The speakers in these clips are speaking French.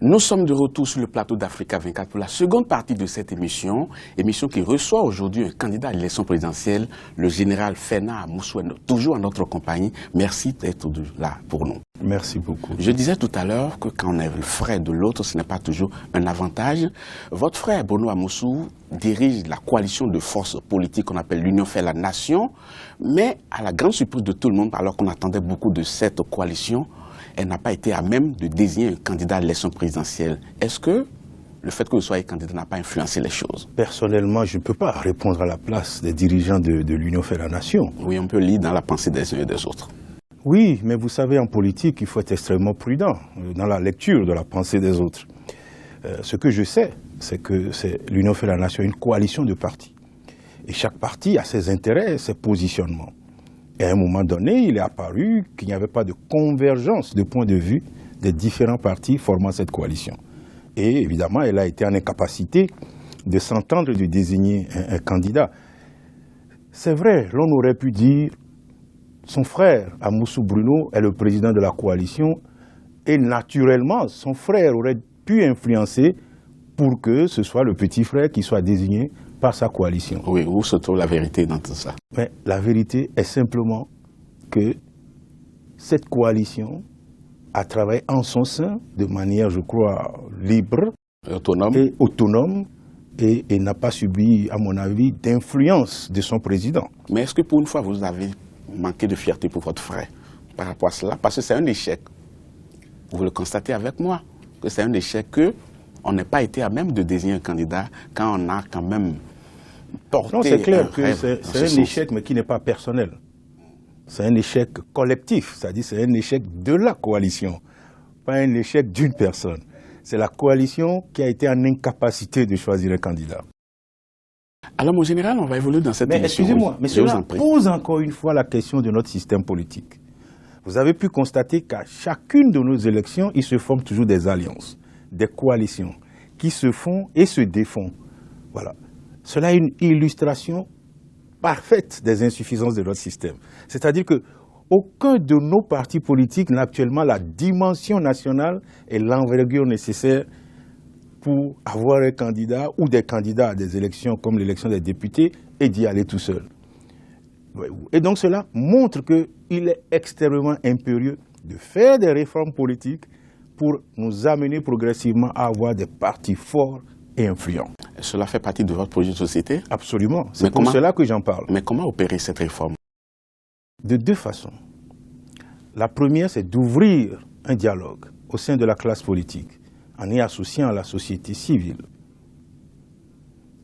Nous sommes de retour sur le plateau d'Africa 24 pour la seconde partie de cette émission qui reçoit aujourd'hui un candidat à l'élection présidentielle, le général Fena Amoussou, toujours en notre compagnie. Merci d'être là pour nous. Merci beaucoup. Je disais tout à l'heure que quand on est le frère de l'autre, ce n'est pas toujours un avantage. Votre frère Bono Amoussou dirige la coalition de forces politiques qu'on appelle l'Union fait la nation, mais à la grande surprise de tout le monde, alors qu'on attendait beaucoup de cette coalition, elle n'a pas été à même de désigner un candidat à l'élection présidentielle. Est-ce que le fait que vous soyez candidat n'a pas influencé les choses? Personnellement, je ne peux pas répondre à la place des dirigeants de l'Union fait la nation. Oui, on peut lire dans la pensée des uns et des autres. Oui, mais vous savez, en politique, il faut être extrêmement prudent dans la lecture de la pensée des autres. Ce que je sais, c'est que l'Union fait la nation, une coalition de partis. Et chaque parti a ses intérêts, ses positionnements. Et à un moment donné, il est apparu qu'il n'y avait pas de convergence de point de vue des différents partis formant cette coalition. Et évidemment, elle a été en incapacité de s'entendre et de désigner un candidat. C'est vrai, l'on aurait pu dire son frère, Amoussou Bruno, est le président de la coalition et naturellement, son frère aurait pu influencer pour que ce soit le petit frère qui soit désigné par sa coalition. Oui, où se trouve la vérité dans tout ça? Mais la vérité est simplement que cette coalition a travaillé en son sein de manière, je crois, libre et autonome et n'a pas subi, à mon avis, d'influence de son président. Mais est-ce que pour une fois, vous avez manqué de fierté pour votre frère par rapport à cela? Parce que c'est un échec. Vous le constatez avec moi, que c'est un échec qu'on n'ait pas été à même de désigner un candidat quand on a quand même porté. Non, c'est clair que c'est un échec, mais qui n'est pas personnel. C'est un échec collectif, c'est-à-dire c'est un échec de la coalition, pas un échec d'une personne. C'est la coalition qui a été en incapacité de choisir un candidat. Alors, mon général, on va évoluer dans cette émission. Excusez-moi, mais cela pose encore une fois la question de notre système politique. Vous avez pu constater qu'à chacune de nos élections, il se forme toujours des alliances, des coalitions qui se font et se défont. Voilà. Cela est une illustration parfaite des insuffisances de notre système. C'est-à-dire que aucun de nos partis politiques n'a actuellement la dimension nationale et l'envergure nécessaire pour avoir un candidat ou des candidats à des élections comme l'élection des députés et d'y aller tout seul. Et donc cela montre qu'il est extrêmement impérieux de faire des réformes politiques pour nous amener progressivement à avoir des partis forts et influents. Cela fait partie de votre projet de société? Absolument. C'est pour cela que j'en parle. Mais comment opérer cette réforme? De deux façons. La première, c'est d'ouvrir un dialogue au sein de la classe politique en y associant la société civile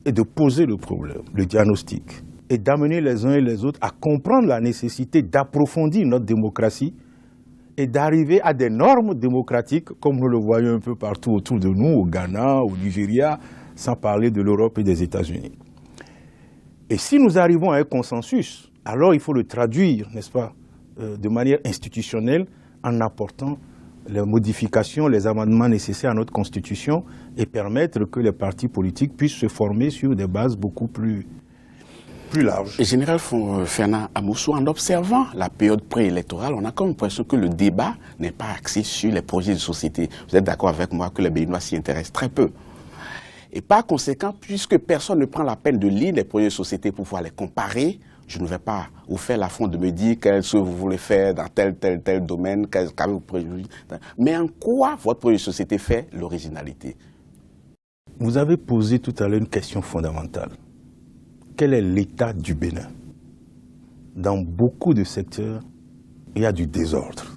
et de poser le problème, le diagnostic, et d'amener les uns et les autres à comprendre la nécessité d'approfondir notre démocratie et d'arriver à des normes démocratiques comme nous le voyons un peu partout autour de nous, au Ghana, au Nigeria, sans parler de l'Europe et des États-Unis. Et si nous arrivons à un consensus, alors il faut le traduire, n'est-ce pas, de manière institutionnelle en apportant les modifications, les amendements nécessaires à notre Constitution et permettre que les partis politiques puissent se former sur des bases beaucoup plus larges. Général Fena Amoussou, en observant la période préélectorale, on a comme l'impression que le débat n'est pas axé sur les projets de société. Vous êtes d'accord avec moi que les Béninois s'y intéressent très peu. Et par conséquent, puisque personne ne prend la peine de lire les projets de société pour pouvoir les comparer, je ne vais pas vous faire l'affront de me dire qu'est-ce que vous voulez faire dans tel domaine, qu'avez-vous prévu. Mais en quoi votre projet de société fait l'originalité? Vous avez posé tout à l'heure une question fondamentale. Quel est l'état du Bénin? Dans beaucoup de secteurs, il y a du désordre.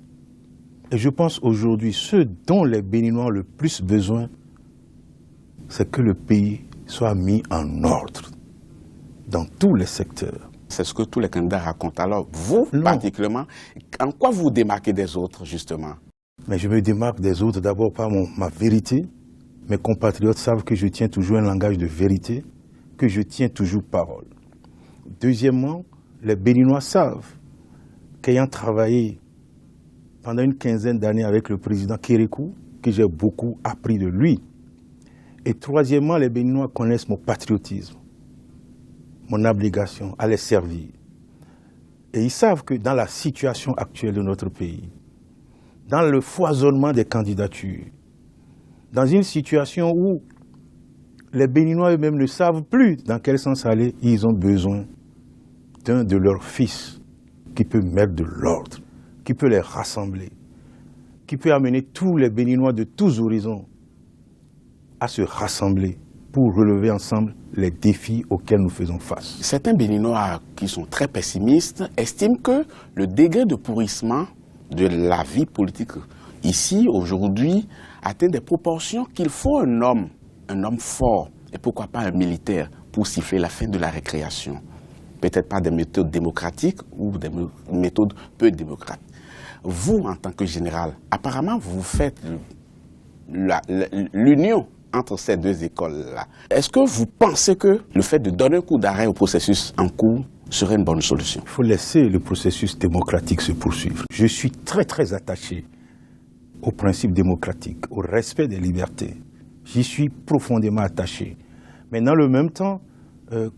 Et je pense aujourd'hui, ce dont les Béninois ont le plus besoin, c'est que le pays soit mis en ordre dans tous les secteurs. C'est ce que tous les candidats racontent. Alors, vous, particulièrement, en quoi vous vous démarquez des autres, justement? Mais je me démarque des autres d'abord par ma vérité. Mes compatriotes savent que je tiens toujours un langage de vérité, que je tiens toujours parole. Deuxièmement, les Béninois savent qu'ayant travaillé pendant une quinzaine d'années avec le président Kérékou, que j'ai beaucoup appris de lui. Et troisièmement, les Béninois connaissent mon patriotisme, mon obligation à les servir. Et ils savent que dans la situation actuelle de notre pays, dans le foisonnement des candidatures, dans une situation où les Béninois eux-mêmes ne savent plus dans quel sens aller, ils ont besoin d'un de leurs fils qui peut mettre de l'ordre, qui peut les rassembler, qui peut amener tous les Béninois de tous horizons à se rassembler pour relever ensemble les défis auxquels nous faisons face. Certains Béninois qui sont très pessimistes estiment que le degré de pourrissement de la vie politique ici, aujourd'hui, atteint des proportions qu'il faut un homme fort, et pourquoi pas un militaire, pour siffler la fin de la récréation. Peut-être pas des méthodes démocratiques ou des méthodes peu démocratiques. Vous, en tant que général, apparemment, vous faites l'union entre ces deux écoles-là. Est-ce que vous pensez que le fait de donner un coup d'arrêt au processus en cours serait une bonne solution? Il faut laisser le processus démocratique se poursuivre. Je suis très très attaché aux principes démocratiques, au respect des libertés. J'y suis profondément attaché. Mais dans le même temps,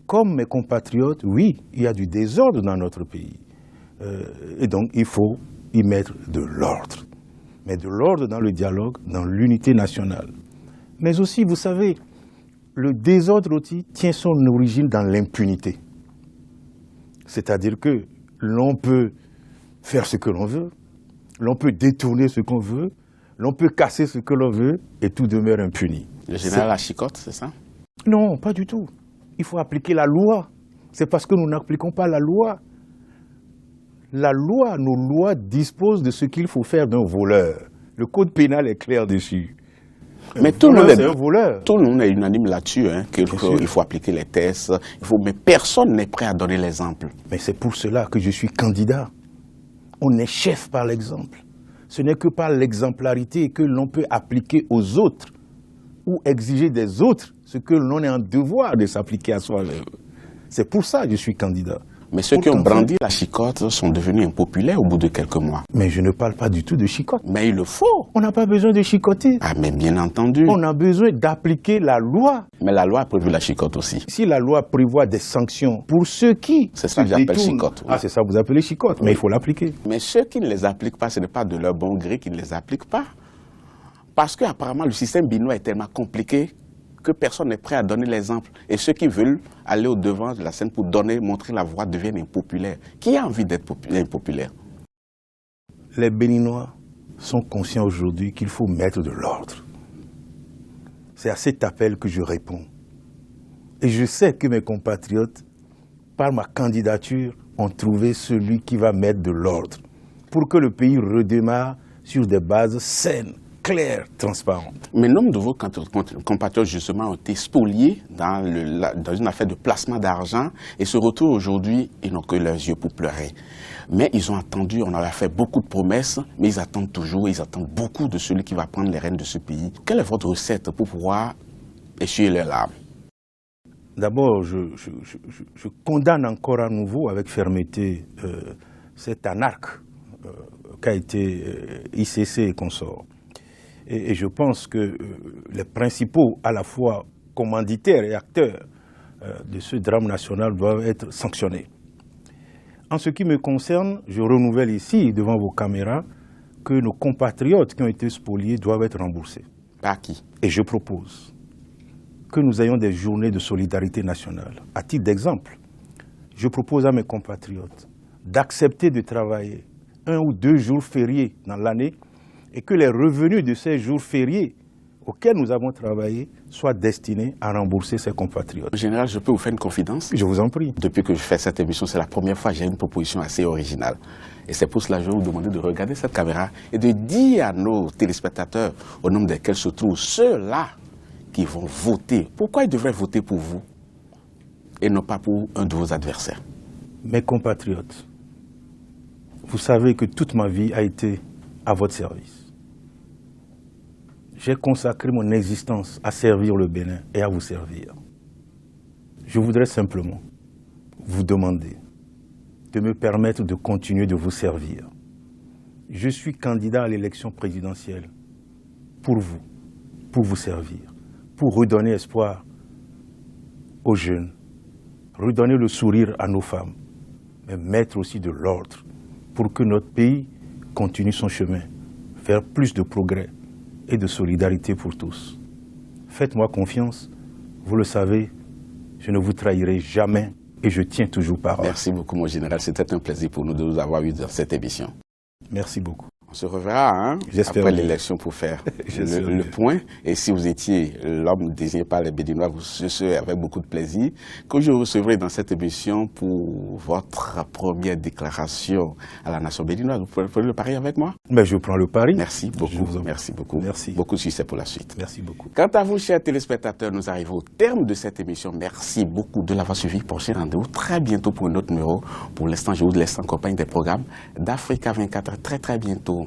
comme mes compatriotes, oui, il y a du désordre dans notre pays. Et donc, il faut y mettre de l'ordre. Mais de l'ordre dans le dialogue, dans l'unité nationale. Mais aussi, vous savez, le désordre aussi tient son origine dans l'impunité. C'est-à-dire que l'on peut faire ce que l'on veut, l'on peut détourner ce qu'on veut, l'on peut casser ce que l'on veut et tout demeure impuni. Le général à chicotte, c'est ça? Non, pas du tout. Il faut appliquer la loi. C'est parce que nous n'appliquons pas la loi. La loi, nos lois disposent de ce qu'il faut faire d'un voleur. Le code pénal est clair dessus. Mais tout le monde est unanime là-dessus, hein, qu'il faut appliquer les tests, mais personne n'est prêt à donner l'exemple. Mais c'est pour cela que je suis candidat. On est chef par l'exemple. Ce n'est que par l'exemplarité que l'on peut appliquer aux autres ou exiger des autres ce que l'on est en devoir de s'appliquer à soi-même. C'est pour ça que je suis candidat. Mais ceux qui ont brandi la chicotte sont devenus impopulaires au bout de quelques mois. Mais je ne parle pas du tout de chicotte. Mais il le faut. On n'a pas besoin de chicoter. Ah, mais bien entendu. On a besoin d'appliquer la loi. Mais la loi a prévu la chicotte aussi. Si la loi prévoit des sanctions pour ceux qui... C'est ça que j'appelle chicotte. Oui. Ah, c'est ça que vous appelez chicotte, oui. Mais il faut l'appliquer. Mais ceux qui ne les appliquent pas, ce n'est pas de leur bon gré qu'ils ne les appliquent pas. Parce qu'apparemment, le système béninois est tellement compliqué que personne n'est prêt à donner l'exemple. Et ceux qui veulent aller au devant de la scène pour montrer la voie deviennent impopulaires. Qui a envie d'être impopulaire? Les Béninois sont conscients aujourd'hui qu'il faut mettre de l'ordre. C'est à cet appel que je réponds. Et je sais que mes compatriotes, par ma candidature, ont trouvé celui qui va mettre de l'ordre pour que le pays redémarre sur des bases saines, claire, transparente. Mais nombre de vos compatriotes, justement, ont été spoliés dans une affaire de placement d'argent et se retrouvent aujourd'hui, ils n'ont que leurs yeux pour pleurer. Mais ils ont attendu, on avait fait beaucoup de promesses, mais ils attendent toujours, ils attendent beaucoup de celui qui va prendre les rênes de ce pays. Quelle est votre recette pour pouvoir essuyer leurs larmes? D'abord, je condamne encore à nouveau avec fermeté cet anarque qu'a été ICC et consorts. Et je pense que les principaux, à la fois commanditaires et acteurs de ce drame national doivent être sanctionnés. En ce qui me concerne, je renouvelle ici, devant vos caméras, que nos compatriotes qui ont été spoliés doivent être remboursés. Par qui? Et je propose que nous ayons des journées de solidarité nationale. À titre d'exemple, je propose à mes compatriotes d'accepter de travailler 1 ou 2 jours fériés dans l'année et que les revenus de ces jours fériés auxquels nous avons travaillé soient destinés à rembourser ces compatriotes. En général, je peux vous faire une confidence? Je vous en prie. Depuis que je fais cette émission, c'est la première fois que j'ai une proposition assez originale. Et c'est pour cela que je vais vous demander de regarder cette caméra et de dire à nos téléspectateurs, au nombre desquels se trouvent ceux-là qui vont voter, pourquoi ils devraient voter pour vous et non pas pour un de vos adversaires. Mes compatriotes, vous savez que toute ma vie a été à votre service. J'ai consacré mon existence à servir le Bénin et à vous servir. Je voudrais simplement vous demander de me permettre de continuer de vous servir. Je suis candidat à l'élection présidentielle pour vous servir, pour redonner espoir aux jeunes, redonner le sourire à nos femmes, mais mettre aussi de l'ordre pour que notre pays continue son chemin vers plus de progrès, et de solidarité pour tous. Faites-moi confiance, vous le savez, je ne vous trahirai jamais et je tiens toujours parole. Merci beaucoup, mon général. C'était un plaisir pour nous de vous avoir eu dans cette émission. Merci beaucoup. On se reverra après l'élection pour faire le point. Et si vous étiez l'homme désigné par les Béninois, ce serait avec beaucoup de plaisir que je recevrai dans cette émission pour votre première déclaration à la nation béninoise. Vous pouvez le pari avec moi? Mais je prends le pari. Merci beaucoup. Merci beaucoup. Merci. Beaucoup de succès pour la suite. Merci beaucoup. Quant à vous, chers téléspectateurs, nous arrivons au terme de cette émission. Merci beaucoup de l'avoir suivi. Prochain rendez-vous très bientôt pour un autre numéro. Pour l'instant, je vous laisse en compagnie des programmes d'Africa 24 très bientôt.